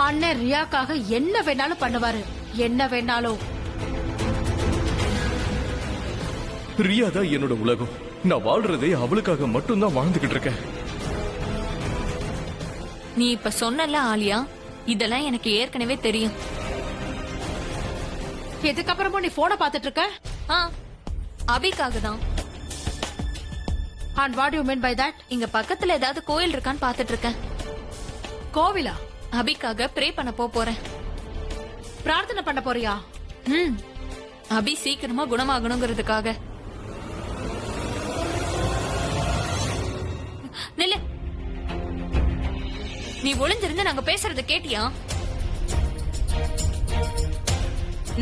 அண்ணன் ரியாக்காக என்ன வேணாலும் பண்ணுவாரு, என்ன வேணாலும். ரியா தான் என்னோட உலகம். நான் வாழ்றதே அவளுக்காக மட்டும்தான் வாழ்ந்துகிட்டு இருக்கேன். நீ இப்ப சொன்னல ஆலியா, இதெல்லாம் எனக்கு ஏற்கனவே தெரியும். இதுக்கப்புறமும் நீ போனை பாத்துட்டு இருக்க? அபிக்காக தான். And what do you mean by that? இங்க பக்கத்துல ஏதாவது கோயில் இருக்கான்னு பாத்துட்டு இருக்கேன். கோவிலா? அபிக்காக ப்ரே பண்ண போறேன். பிரார்த்தனை பண்ண போறியா? அபி சீக்கிரமா குணமாகணுங்கிறதுக்காக. நில்லு. நீ ஒளிஞ்சிருந்து நாங்க பேசுறத கேட்டியா?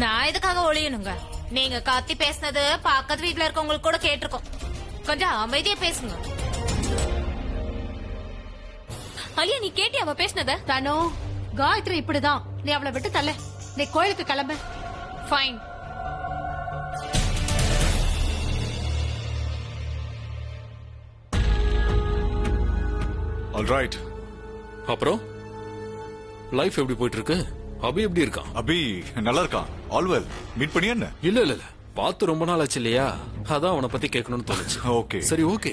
நான் எதுக்காக ஒளியணுங்க? நீங்க கத்தி பேசினது பக்கத்து வீட்டுல இருக்கவங்களுக்கு கூட கேட்டிருக்கோம். கொஞ்சம் அமைதியா பேசுங்க. அலியா, நீ கேட்டி அவ பேசினத? தனு, காயத்ரி இப்படிதான். நீ அவளை விட்டு தள்ள. நீ கோயிலுக்கு கிளம்பு. ஃபைன். ஆல்ரைட். அப்புறம் லைஃப் எப்படி போயிட்டு இருக்கு? அபி எப்படி இருக்கான்? அபி நல்லா இருக்கான். All well. மீட் பண்ணியா என்ன? இல்ல பார்த்து ரொம்ப நாள் ஆச்சு இல்லையா, அதான் அவனை பத்தி கேட்கணும்னு தோணுச்சு. ஓகே. சரி, ஓகே.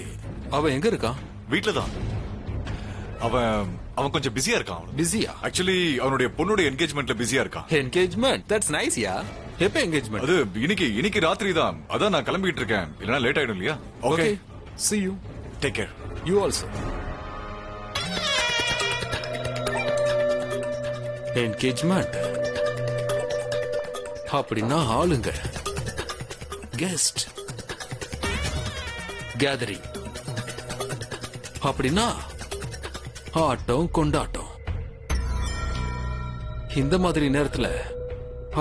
அவன் எங்க இருக்கான்? வீட்ல தான். அவன் கொஞ்சம் பிஸியா இருக்கான். பிஸியா? ஆக்சுவலி அவனுடைய பொண்ணோட என்கேஜ்மெண்ட்ல பிஸியா இருக்கான். என்கேஜ்மெண்ட்? That's nice yeah. எப்ப என்கேஜ்மெண்ட்? அது இன்னைக்கு ராத்திரி தான். அதான் நான் கிளம்பிட்டு இருக்கேன். இல்லனா லேட் ஆயிடும் இல்லையா? Okay. see you. Take care. you also. Engagement அப்படின்னா ஆளுங்க, கெஸ்ட், கேதரிங் அப்படின்னா ஆட்டம் கொண்டாட்டம். இந்த மாதிரி நேரத்துல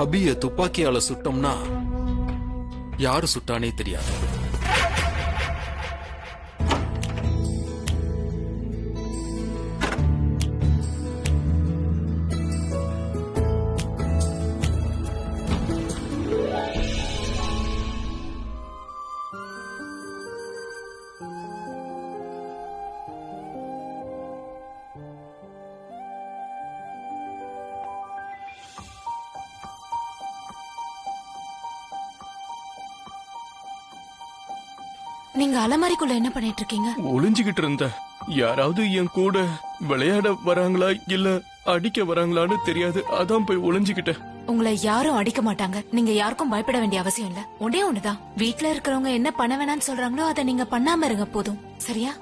அபிய துப்பாக்கியால சுட்டோம்னா யாரு சுட்டானே தெரியாது. நீங்க அலமாரிக்குள்ள என்ன பண்ணிட்டு இருக்கீங்க? ஒளிஞ்சுகிட்டு இருந்த. யாராவது என் கூட விளையாட வராங்களா இல்ல அடிக்க வராங்களான்னு தெரியாது, அதான் போய் ஒளிஞ்சுகிட்டேன். உங்களை யாரும் அடிக்க மாட்டாங்க. நீங்க யாருக்கும் பயப்பட வேண்டிய அவசியம் இல்ல. ஒன்னே ஒண்ணுதான், வீட்ல இருக்கிறவங்க என்ன பண்ண வேணாம்னு சொல்றாங்களோ அதை நீங்க பண்ணாம இருங்க போதும். சரியா?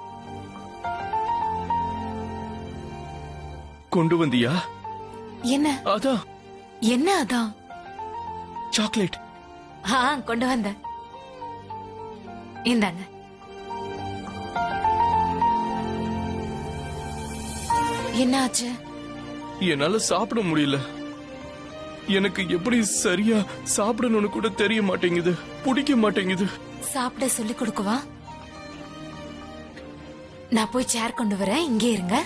கொண்டு வந்தியா? என்ன? அதான். என்ன அதான்? சாக்லேட். கொண்டு வந்த. இந்தாங்க. என்ன ஆச்சு? என்னால சாப்பிட முடியல. எனக்கு எப்படி சரியா சாப்பிடணும்னு கூட தெரிய மாட்டேங்குது, பிடிக்க மாட்டேங்குது. சாப்பிட சொல்லி கொடுக்கவா? நான் போய் சேர் கொண்டு வரேன், இங்கே இருங்க.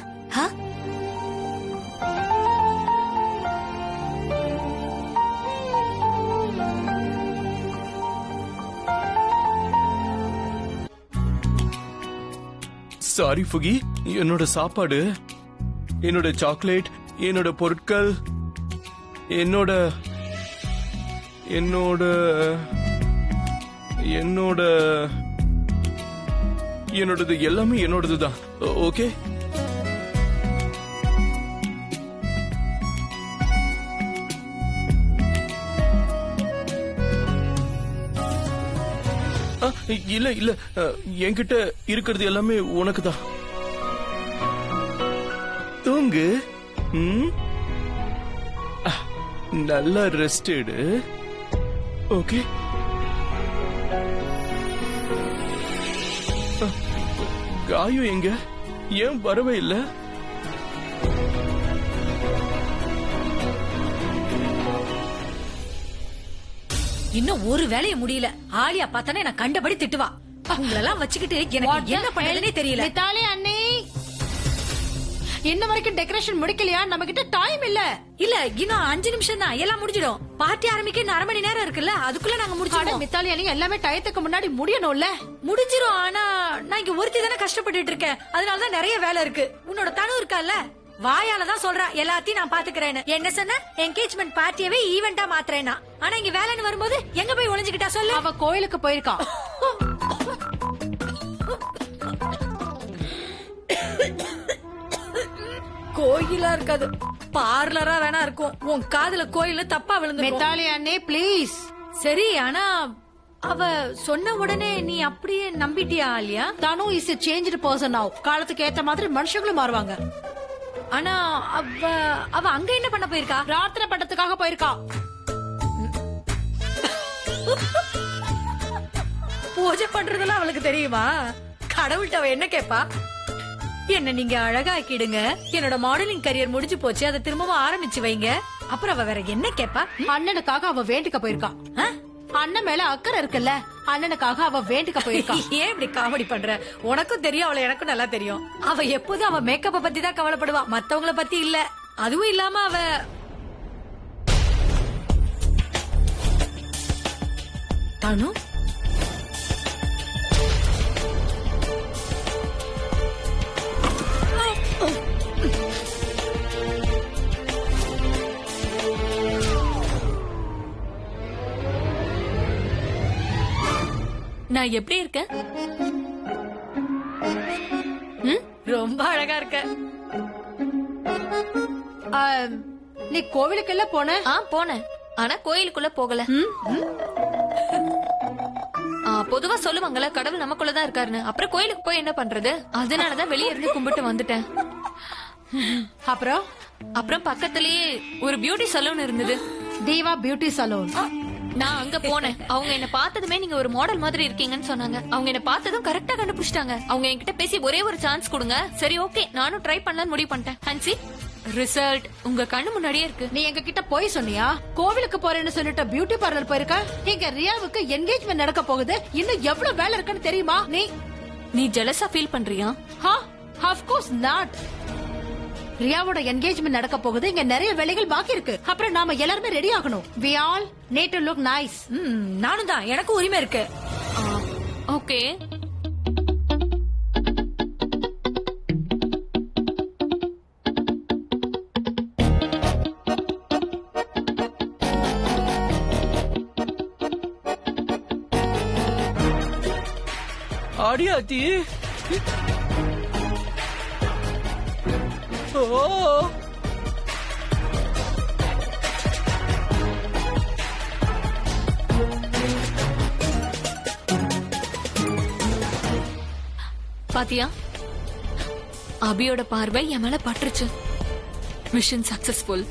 சாரி ஃபுகி, என்னோட சாப்பாடு, என்னோட சாக்லேட், என்னோட பொருட்கள், என்னோட என்னோட என்னோட என்னோடது எல்லாமே என்னோடதுதான். ஓகே? இல்ல இல்ல, என்கிட்ட இருக்கிறது எல்லாமே உனக்குதான். தூங்கு. நல்லா ரெஸ்ட் எடு. ஓகே? காயம் எங்க? ஏன் வரவே இல்ல? இன்னும் ஒரு வேலையை முடியல. ஆலியா பார்த்தானே நான் கண்டபடி திட்டுவா. உங்களெல்லாம் வச்சுக்கிட்டு எனக்கு என்ன பண்ணதுன்னே தெரியல. மித்தாலி அண்ணி, இன்ன வரைக்கும் டெக்கரேஷன் முடிக்கலையா? நம்ம கிட்ட டைம் இல்ல. இல்ல, இன்னும் 5 நிமிஷம் தான், எல்லாம் முடிஞ்சிடும். பார்ட்டி ஆரம்பிக்க இன்னும் 1/2 மணி நேரம் இருக்குல்ல, அதுக்குள்ள நாங்க முடிச்சிடுவோம். மித்தாலி அண்ணி, எல்லாமே டயத்துக்கு முன்னாடி முடியணும்ல. முடிஞ்சிரும். ஆனா நான் இங்க ஒருத்தி தானே கஷ்டப்பட்டுட்டு இருக்கேன், அதனாலதான் நிறைய வேலை இருக்கு. உன்னோட தனு இருக்கால, வாயால தான் சொல்றா எல்லாத்தையும் நான் பாத்துக்கிறேன்னு. என்ன சொன்ன? என்கேஜ்மெண்ட் பார்ட்டியவே ஈவெண்டா மாத்துறேன்னா. ஆனா இங்க வேலைன்னு வரும்போது எங்க போய் ஒளிஞ்சுக்கிட்டா சொல்லு? அவ கோயிலுக்கு போயிருக்கா. கோயிலா இருக்காது, பார்லரா வேணா இருக்கும். உன் காதுல கோயில தப்பா விழுந்து. மித்தாலி அண்ணே ப்ளீஸ். சரி, ஆனா அவ சொன்ன உடனே நீ அப்படியே நம்பிட்டியா ஆலியா? தனு is a changed person now. காலத்துக்கு ஏத்த மாதிரி மனுஷங்களும் மாறுவாங்க. ஆனா அவ அவ அங்க என்ன பண்ண போயிருக்கா? பிரார்த்தனை பண்றதுக்காக போயிருக்கா. பூஜை பண்றதெல்லாம் அவளுக்கு தெரியுமா? கடவுள்கிட்ட அவ என்ன கேப்பா? என்ன நீங்க அழகாக்கிடுங்க, என்னோட மாடலிங் கரியர் முடிஞ்சு போச்சு, அதை திரும்பவும் ஆரம்பிச்சு வைங்க. அப்புறம் அவ வேற என்ன கேப்பா? அண்ணனுக்காக அவ வேண்டிக்க போயிருக்கா. ஆ? அண்ணன் மேல அக்கறை இருக்குல்ல, அண்ணனுக்காக அவ வேண்டிக்க போயிருக்கா. ஏன் இப்படி காமெடி பண்ற? உனக்கும் தெரியும், அவளை எனக்கும் நல்லா தெரியும். அவ எப்போதும் அவ மேக்கப்ப பத்தி தான் கவலைப்படுவா, மத்தவங்கள பத்தி இல்ல. அதுவும் இல்லாம அவ தனு நான் எப்படி இருக்கேன்? ரொம்ப அழகா இருக்க. நீ கோவிலுக்கு எல்லாம் போன? போனேன், ஆனா கோயிலுக்குள்ள போகல. பொதுவா சொல்லுவாங்கல்ல, கடவுள் நமக்குள்ளதான் இருக்காருன்னு. அப்புறம் கோயிலுக்கு போய் என்ன பண்றது? அதனாலதான் வெளியே இருந்து கும்பிட்டு வந்துட்டேன். அப்புறம் பக்கத்திலேயே ஒரு பியூட்டி சலூன் இருந்தது, தீவா பியூட்டி சலூன். நான் அங்க போனேன். அவங்க என்ன பார்த்ததுமே நீங்க ஒரு மாடல் மாதிரி இருக்கீங்கன்னு சொன்னாங்க. அவங்க என்ன பார்த்ததும் கரெக்டா கண்டுபிடிச்சிட்டாங்க. அவங்க என்கிட்ட பேசி ஒரே ஒரு சான்ஸ் கொடுங்க. சரி ஓகே, நானும் ட்ரை பண்ணலாம்னு முடிவு பண்ணிட்டேன். ஹன்சி, ரிசல்ட் உங்க கண்ணு முன்னாடியே இருக்கு. நீ எங்க கிட்ட போய் சொன்னியா? கோவிலுக்கு போறேன்னு சொல்லிட்டு பியூட்டி பார்லர் போயிருக்க. இங்க ரியாவுக்கு என்கேஜ்மெண்ட் நடக்க போகுது. இன்னும் எவ்வளவு வேலை இருக்குன்னு தெரியுமா? நீ ஜெலஸா ஃபீல் பண்றியா? Of course not. ரியாவோட என்கேஜ்மெண்ட் நடக்க போகுது. இங்க நிறைய வேலைகள் பாக்கி இருக்கு. அப்புறம் நாம எல்லாருமே ரெடி ஆகணும். We all need to look nice. நானும் தான், எனக்கு உரிமை இருக்கு. ஓகே. ஆடியாத்தி பாத்தியா, அபியோட பார்வை என் மேல பட்டுருச்சு. Mission successful.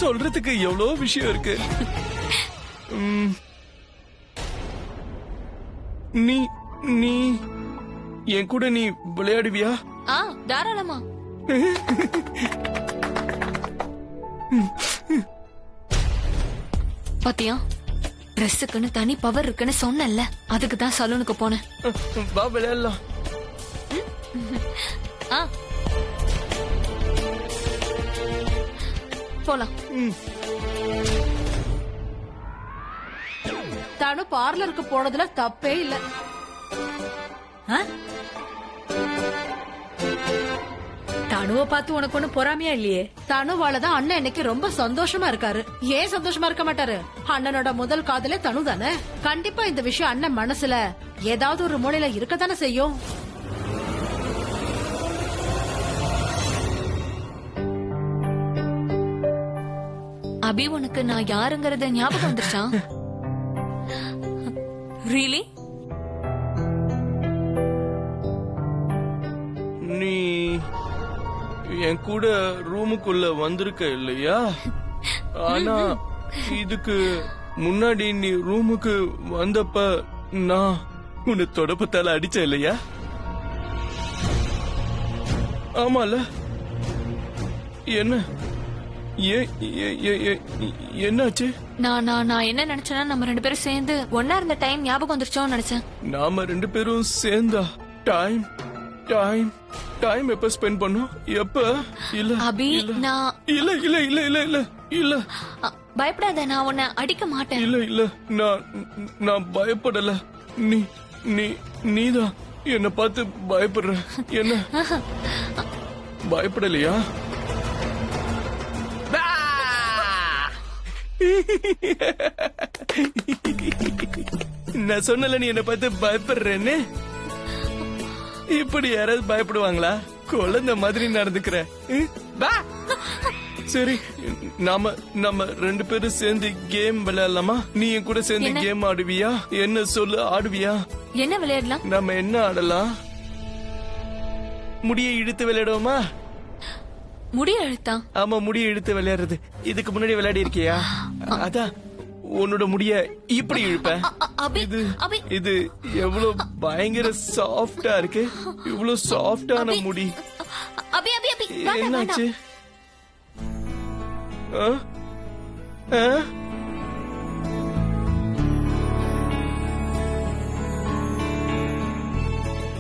சொல்றதுக்கு எவ்வளவு விஷயம் இருக்கு. நீ நீ என் கூட நீ விளையாடுவியா? தாராளமா. பாத்தியா, ட்ரெஸ்ஸுக்குன்னு தனி பவர் இருக்குன்னு சொன்னல, அதுக்கு தான் சலூனுக்கு போனேன். வா விளையாடலாம். போலாம். தனு பார்லருக்கு போனதுல தப்பே இல்ல. தனுவை பார்த்து உனக்கு ஒண்ணு பொறாமையா இல்லையே? தனுவாலதான் அண்ணன் இன்னைக்கு ரொம்ப சந்தோஷமா இருக்காரு. ஏன் சந்தோஷமா இருக்க மாட்டாரு? அண்ணனோட முதல் காதலே தனு தானே. கண்டிப்பா இந்த விஷயம் அண்ணன் மனசுல ஏதாவது ஒரு மூலையில இருக்கத்தானே செய்யும். அபி, உனக்கு நான் யாருங்கறத ஞாபகம் வந்துருச்சா? ரியலி? நீ என் கூட ரூமுக்குள்ள வந்திருக்க இல்லையா? ஆனா இதுக்கு முன்னாடி நீ ரூமுக்கு வந்தப்ப நான் உன்னை தொடப்பத்தால அடிச்ச இல்லையா? ஆமால. என்ன என்னாச்சு? நான் என்ன நினைச்சேன்னா, நம்ம ரெண்டு பேரும் சேர்ந்து ஒன்னா இருந்த டைம் ஞாபகம் வந்துருச்சோன்னு நினைச்சேன். நாம ரெண்டு பேரும் சேர்ந்தா டைம்? டைம் டைம் எப்ப ஸ்பெண்ட் பண்ணும் எப்ப இல்ல அபி இல்ல நான் இல்ல இல்ல இல்ல இல்ல இல்ல இல்ல பயப்படாத நான் உன்னை அடிக்க மாட்டேன் இல்ல இல்ல நான் நான் பயப்படல நீ நீ நீதான் என்ன பார்த்து பயப்படுற என்ன பயப்படலையா நான் சொன்னல நீ என்ன பார்த்து பயப்படுறேன்னு இப்படி யாராவது பயப்படுவாங்களா குழந்தை மாதிரி நடந்துக்கிற சரி நாம நம்ம 2 பேரும் சேர்ந்து கேம் விளையாடலாமா நீ என் கூட சேர்ந்து கேம் ஆடுவியா என்ன சொல்லு ஆடுவியா என்ன விளையாடலாம் நம்ம என்ன ஆடலாம் முடியை இழுத்து விளையாடுவோமா முடி அழுத்தான் ஆமா முடியை இழுத்து விளையாடுறது இதுக்கு முன்னாடி விளையாடி இருக்கியா அதான் உன்னோட முடிய இப்படி இழுப்பேன் அபி இது அபி இது எவ்வளவு பயங்கர சாஃப்டா இருக்கு இவ்வளவு சாஃப்டான முடி அபி அபி அபி வேண்டாம் என்னாச்சு வேண்டாம் ஆ? ஆ?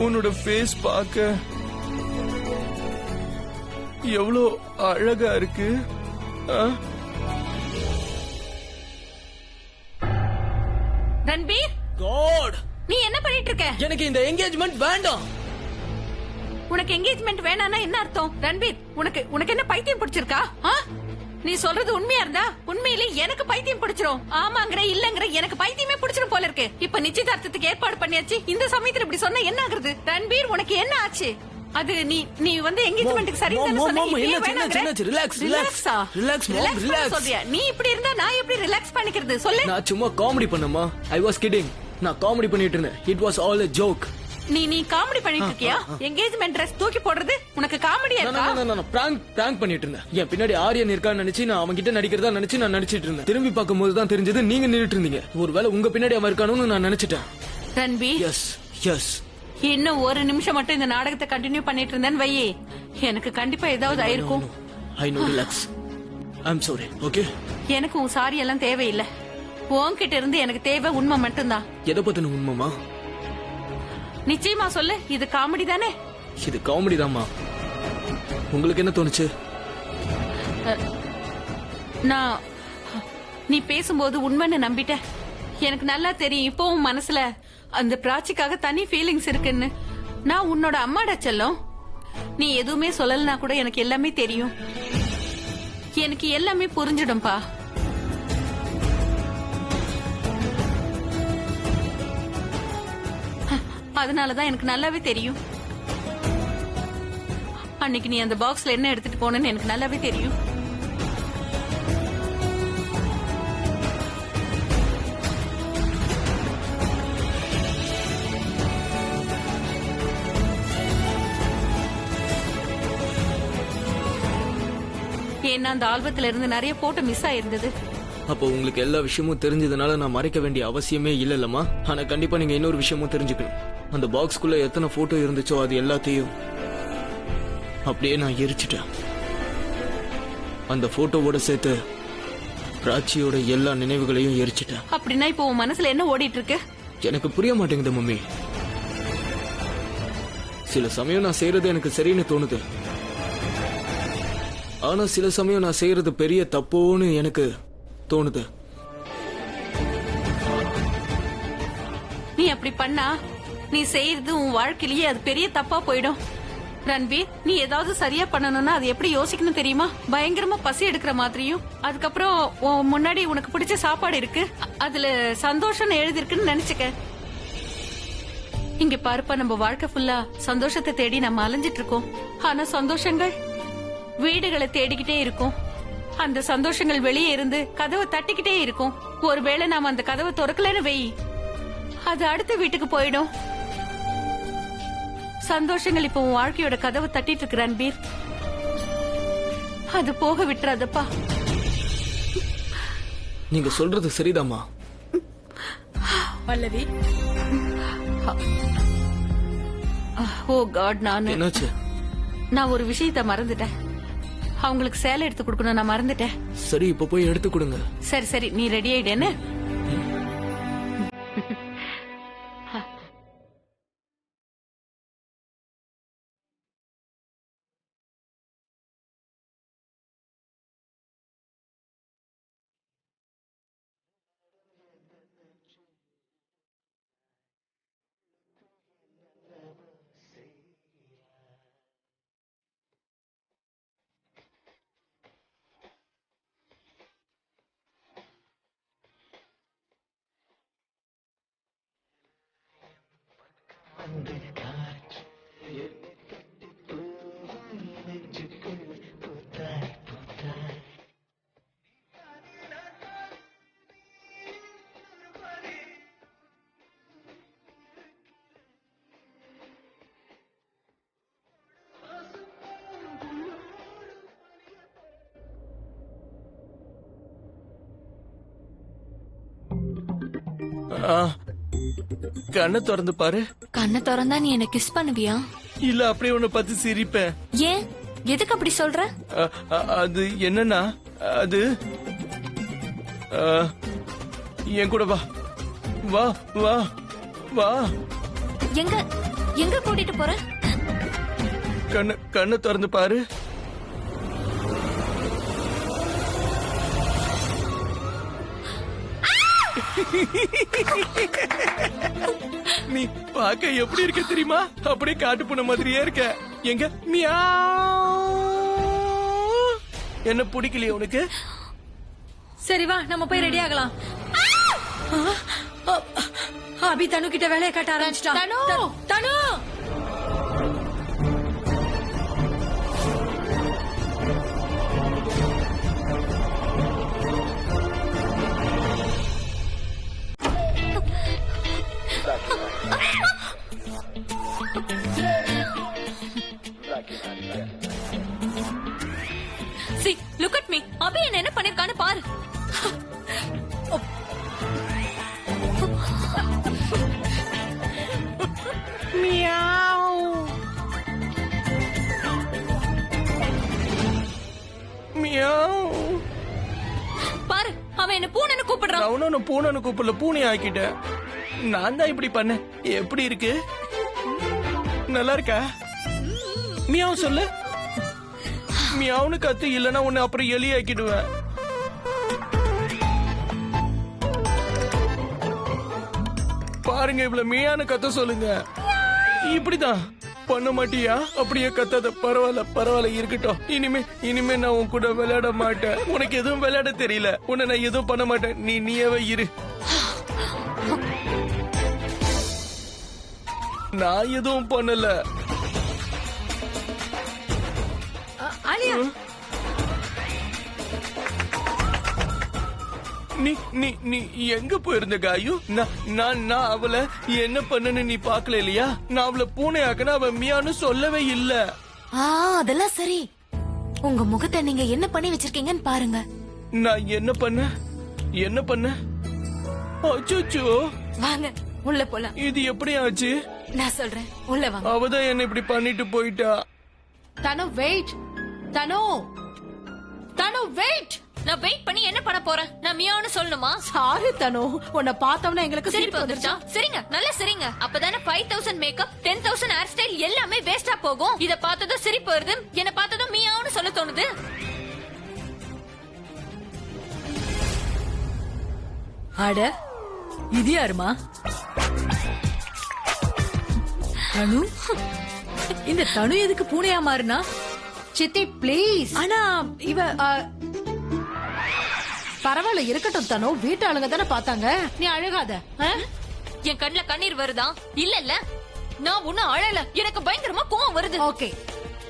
உன்னோட ஃபேஸ் பார்க்க எவ்வளவு அழகா இருக்கு ஆ? ரன்பீர் காட் நீ என்ன பண்ணிட்டு இருக்க? எனக்கு இந்த என்கேஜ்மெண்ட் வேண்டாம். உனக்கு என்கேஜ்மெண்ட் வேணாம்னா என்ன அர்த்தம்? ரன்பீர் உனக்கு என்ன பைத்தியம் பிடிச்சிருக்கா? ஆ? நீ சொல்றது உண்மையா இருந்தா உண்மையிலே எனக்கு பைத்தியம் பிடிச்சிரும். ஆமாங்கற இல்லங்கற எனக்கு பைத்தியமே பிடிச்சிரும் போல இருக்கு. இப்ப நிச்சயதார்த்தத்துக்கு ஏற்பாடு பண்ணியாச்சு. இந்த சமயத்துல இப்படி சொன்னா என்ன ஆகுறது? ரன்பீர் உனக்கு என்ன ஆச்சு? அது நீ வந்து என்கேஜ்மென்ட்க்கு சரின்னு சொன்னீங்க. ரிலாக்ஸ். சொல்றியா? நீ இப்படி இருந்தா நான் எப்படி ரிலாக்ஸ் பண்ணிக்கிறது சொல்லு. நான் சும்மா காமெடி பண்ணமா. I was kidding. நான் காமெடி பண்ணிட்டு இருந்தேன். It was all a joke. நீ காமெடி பண்ணிட்டு இருக்கியா? என்கேஜ்மென்ட் Dress தூக்கி போடுறது உனக்கு காமெடியா இருக்கா? நான் பிராங்க் பண்ணிட்டு இருந்தேன். என் பின்னாடி ஆரியன் இருக்கான்னு நினைச்சு நான் அவன் கிட்ட நடிக்கிறதா நினைச்சு நான் நடிச்சிட்டு இருந்தேன். திரும்பி பார்க்கும்போது தான் தெரிஞ்சது நீங்க நின்னுட்டு இருந்தீங்க. ஒருவேளை உங்க பின்னாடி அவன் இருக்கானு நான் நினைச்சிட்டேன். ரன்பீர் எஸ் இன்னும் ஒரு நிமிஷம் மட்டும் இந்த நாடகத்தை கண்டினியூ பண்ணிட்டு இருந்தேன்னு வையே, எனக்கு கண்டிப்பா ஏதாவது ஆயிருக்கும். I know. Relax. I am sorry. Okay. எனக்கு உன் சாரி எல்லாம் தேவையில்லை. உன்கிட்ட இருந்து எனக்கு தேவை உண்மை மட்டும்தான். எதை பத்தின உண்மைமா? நிச்சயமா சொல்லு. இது காமெடி தானே? இது காமெடி தான்மா. உங்களுக்கு என்ன தோணுச்சு? நான் நீ பேசும்போது உண்மைன்னு நம்பிட்டேன். எனக்கு நல்லா தெரியும் இப்போ உன் மனசுல அந்த பிராச்சிக்காக தனி ஃபீலிங்ஸ் இருக்குன்னு. நான் உன்னோட அம்மாடா செல்லம். நீ எதுவுமே சொல்லலனா கூட எனக்கு எல்லாமே தெரியும். எனக்கு எல்லாமே புரிஞ்சிடும்பா. அதனாலதான் எனக்கு நல்லாவே தெரியும். அன்னைக்கு நீ அந்த பாக்ஸ்ல என்ன எடுத்துட்டு போனேன்னு எனக்கு நல்லாவே தெரியும். ஏன்னா அந்த ஆல்பத்துல இருந்து நிறைய போட்டோ மிஸ் ஆயிருந்தது. அப்போ உங்களுக்கு எல்லா விஷயமும் தெரிஞ்சதுனால நான் மறைக்க வேண்டிய அவசியமே இல்லல்லமா. ஆனா கண்டிப்பா நீங்க இன்னொரு விஷயமும் தெரிஞ்சுக்கணும். அந்த பாக்ஸ்குள்ள எத்தனை போட்டோ இருந்துச்சோ அது எல்லாத்தையும் அப்படியே நான் எரிச்சிட்டேன். அந்த போட்டோவோட சேர்த்து பிராச்சியோட எல்லா நினைவுகளையும் எரிச்சிட்டேன். அப்படின்னா இப்போ உன் மனசுல என்ன ஓடிட்டு இருக்கு? எனக்கு புரிய மாட்டேங்குது மம்மி. சில சமயம் நான் செய்யறது எனக்கு சரின்னு தோணுது. ஆனா சில சமயம் நான் செய்யறது பெரிய தப்போன்னு எனக்கு தோணுது. நீ அப்படி பண்ணா நீ செய்யறது உன் வாழ்க்கையிலேயே அது பெரிய தப்பா போயிடும். ரன்பீர், நீ ஏதாவது சரியா பண்ணணும்னா அது எப்படி யோசிக்கணும் தெரியுமா? பயங்கரமா பசி எடுக்கிற மாதிரியும், அதுக்கப்புறம் உன் முன்னாடி உனக்கு பிடிச்ச சாப்பாடு இருக்கு, அதுல சந்தோஷம் எழுதிருக்குன்னு நினைச்சுக்க. இங்க பாருப்பா, நம்ம வாழ்க்கை ஃபுல்லா சந்தோஷத்தை தேடி நம்ம அலைஞ்சிட்டு இருக்கோம். ஆனா சந்தோஷங்கள் வீடுகளை தேடிக்கிட்டே இருக்கும். அந்த சந்தோஷங்கள் வெளியே இருந்து கதவை தட்டிக்கிட்டே இருக்கும். ஒருவேளை நாம அந்த கதவை திறக்கலன்னு வெயி, அது அடுத்த வீட்டுக்கு போயிடும். சந்தோஷங்கள் இப்ப உன் வாழ்க்கையோட கதவை தட்டிட்டு இருக்கு ரன்பீர். அது போக விட்டுறாதப்பா. நீங்க சொல்றது சரிதாம்மா. பல்லவி, ஓ காட், என்னாச்சு? நான் ஒரு விஷயத்த மறந்துட்டேன். அவங்களுக்கு சேலை எடுத்து கொடுக்கணும், நான் மறந்துட்டேன். சரி, இப்ப போய் எடுத்து கொடுங்க. சரி நீ ரெடி ஆயிடுன்னு கண்ணை திறந்து பாரு. கண்ணை திறந்தா நீ என்ன கிஸ் பண்ணுவியா? இல்ல அப்படியே உன்னை பார்த்து சிரிப்பேன். ஏன், எதுக்கு அப்படி சொல்ற? அது என்னன்னா, அது என் கூட வா வா வா வா. எங்க எங்க கூட்டிட்டு போற? கண்ணை திறந்து பாரு. நீ பாக்க எப்படி இருக்க தெரியுமா? அப்படியே காட்டு பூனை மாதிரியே இருக்க. எங்க மியாவ். என்ன பிடிக்கலையா உனக்கு? சரி வா நம்ம போய் ரெடி ஆகலாம். அபி தனு கிட்ட வேலையை கட்ட ஆரம்பிச்சிட்டான். தனு See, look at me. அபி என்ன பண்ணிருக்கான்னு பாரு. பாரு, அவன் என்ன பூனைன்னு கூப்பிடுறான். நான் ஒன்னும் பூனைன்னு கூப்பிடல, பூனை ஆக்கிட்டேன். நான் தான் இப்படி பண்ணேன். எப்படி இருக்கு? நல்லா இருக்கா? மியாவ் சொல்லு. மியாவுன்னு கத்து, இல்லன்னா உன்னை அப்புறம் எலி ஆக்கிடுவேன். பாருங்க, இவ்வளவு மியான்னு கத்த சொல்லுங்க. இப்படிதான் பண்ண மாட்டியா? அப்படியே கத்தாத. பரவாயில்ல பரவாயில்ல, இருக்கட்டும். இனிமே நான் உன் கூட விளையாட மாட்டேன். உனக்கு எதுவும் விளையாட தெரியல. உன்னை நான் எதுவும் பண்ண மாட்டேன். நீயாவே இரு. நான் எதுவும் பண்ணல. ஆலியா நீ எங்க போயிருந்த காயு? நான் அவளை என்ன பண்ணனு நீ பாக்கல இல்லையா? நான் அவளை பூனை ஆக்கன, அவ மியான்னு சொல்லவே இல்ல. அதெல்லாம் சரி. உங்க முகத்தை நீங்க என்ன பண்ணி வச்சிருக்கீங்கன்னு பாருங்க. நான் என்ன பண்ண? அச்சோ, வாங்க உள்ள போலாம். இது எப்படி ஆச்சு? நான் சொல்றேன், உள்ள வாங்க. அவதான் என்ன இப்படி பண்ணிட்டு போயிட்டா. தனு வெயிட். தனு வெயிட். நான் வெயிட் பண்ணி என்ன பண்ண போறேன்? நான் மியான்னு சொல்லணுமா? சாரி தனு, உன்னை பார்த்தோம்னா எங்களுக்கு சிரிப்பு சிரிப்பு வந்துருச்சா? சரிங்க, நல்லா சரிங்க. அப்பதானே 5000 மேக்கப், 10000 ஹேர் ஸ்டைல் எல்லாமே வேஸ்டா போகும். இத பார்த்ததும் சிரிப்பு வருது, என்ன பார்த்ததும் மியான்னு சொல்ல தோணுது. அட இது யாருமா? தனு, இந்த தனு எதுக்கு பூனையா மாறுனா? சித்தி ப்ளீஸ். ஆனா இவ பரவாயில்ல, இருக்கட்டும் தனு. வீட்டு ஆளுங்க தானே பார்த்தாங்க. நீ அழுகாத. என் கண்ணுல கண்ணீர் வருதா? இல்ல நான் ஒன்னும் அழல. எனக்கு பயங்கரமா கோவம் வருது. ஓகே,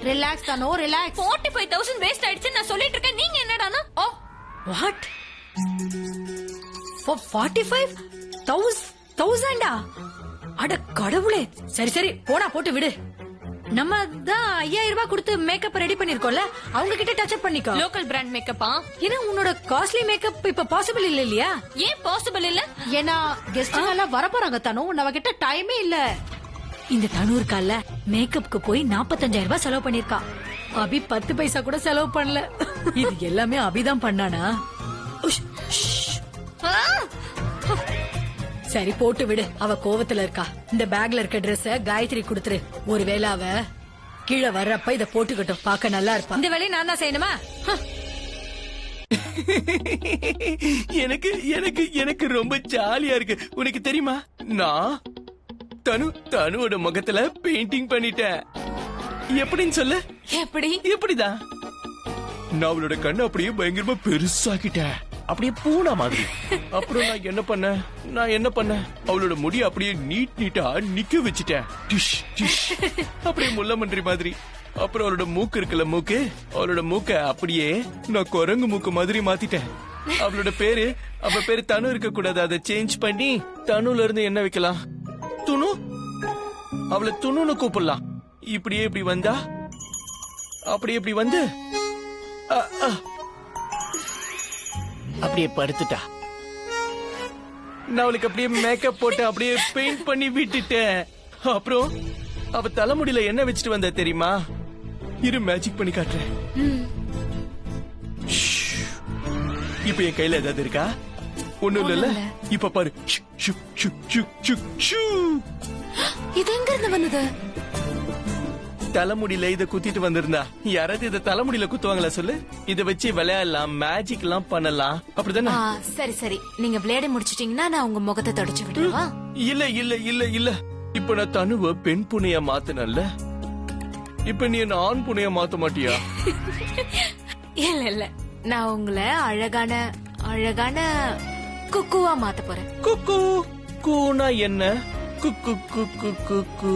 ரிலாக்ஸ் தனு, ரிலாக்ஸ். 45,000 வேஸ்ட் ஆயிடுச்சு நான் சொல்லிட்டு இருக்கேன். நீங்க என்னடானா? Oh what? 45,000? அட கடவுளே. சரி போனா போட்டு விடு. நம்ம தான் 5000 ரூபாய் கொடுத்து மேக்கப் ரெடி பண்ணிருக்கோம்ல, அவங்க கிட்ட டச் அப் பண்ணிக்கோ. லோக்கல் பிராண்ட் மேக்கப்பா? ஏன்னா உன்னோட காஸ்ட்லி மேக்கப் இப்ப பாசிபிள் இல்ல இல்லையா? ஏன் பாசிபிள் இல்ல? ஏன்னா கெஸ்ட் எல்லாம் வர போறாங்க தனு. நம்ம கிட்ட டைமே இல்ல. இந்த தனு இருக்கால, மேக்கப்க்கு போய் 45,000 ரூபாய் செலவு பண்ணிருக்கா. அபி 10 பைசா கூட செலவு பண்ணல. இது எல்லாமே அபிதான் பண்ணானா? உஷ், ஷ். சரி போட்டு விடு, அவ கோவத்துல இருக்கா. இந்த பேக்ல இருக்க ட்ரெஸ்ஸ காயத்ரி கொடுத்துரு. ஒருவேளை அவ கீழே வர்றப்ப இத போட்டுக்கட்டும், பார்க்க நல்லா இருப்பா. இந்த வேலையை நான் தான் செய்யணுமா? எனக்கு ரொம்ப ஜாலியா இருக்கு. உனக்கு தெரியுமா, நான் தனுவோட முகத்துல பெயிண்டிங் பண்ணிட்டேன். எப்படின்னு சொல்லு. எப்படி? எப்படிதான்? நான் அவளோட கண்ணு அப்படியே பயங்கரமா பெருசாக்கிட்டேன். அப்படியே பூனை மாதிரி. அப்புறம் நான் என்ன பண்ணேன் அவளோட முடி அப்படியே நீட்டா நிக்க வச்சுட்டேன். டிஷ் டிஷ் அப்படியே முள்ளமன்றி மாதிரி. அப்புறம் அவளோட மூக்கு இருக்குல்ல, அவளோட மூக்க அப்படியே நான் குரங்கு மூக்கு மாதிரி மாத்திட்டேன். அவளோட பேரு தனு இருக்க கூடாது, அதை சேஞ்ச் பண்ணி தனுல இருந்து என்ன வைக்கலாம், துணு. அவளை துணுன்னு கூப்பிடலாம். இப்படியே இப்படி வந்தா அப்படியே இப்படி வந்து அப்படியே படுத்துட்டா. நான் அவளுக்கு அப்படியே மேக்கப் போட்டு அப்படியே பெயிண்ட் பண்ணி விட்டுட்டேன். அப்புறம் அவ தலைமுடியில என்ன வச்சுட்டு வந்தா தெரியுமா? இரு மேஜிக் பண்ணி காட்டுறேன். இப்ப என் கையில ஏதாவது இருக்கா? ஒண்ணும் இல்ல. இப்ப பாரு. இது எங்க இருந்து வந்தது? தலைமுடியில இத குத்திட்டு வந்திருந்தா யாராவது இத தலைமுடியில குத்துவாங்களா சொல்லு? இத வச்சு விளையாடலாம், மேஜிக் எல்லாம் பண்ணலாம், அப்படிதானே? சரி சரி, நீங்க விளையாடி முடிச்சிட்டீங்கன்னா நான் உங்க முகத்தை தொடச்சு விட்டுருவா. இல்ல இல்ல இல்ல இல்ல, இப்ப நான் தனுவ பெண் புனைய மாத்தினல்ல, இப்ப நீ என்ன ஆண் புனைய மாத்த மாட்டியா? இல்ல இல்ல, நான் உங்களை அழகான அழகான குக்குவா மாத்த போறேன். குக்கு கூனா என்ன? குக்கு குக்கு குக்கு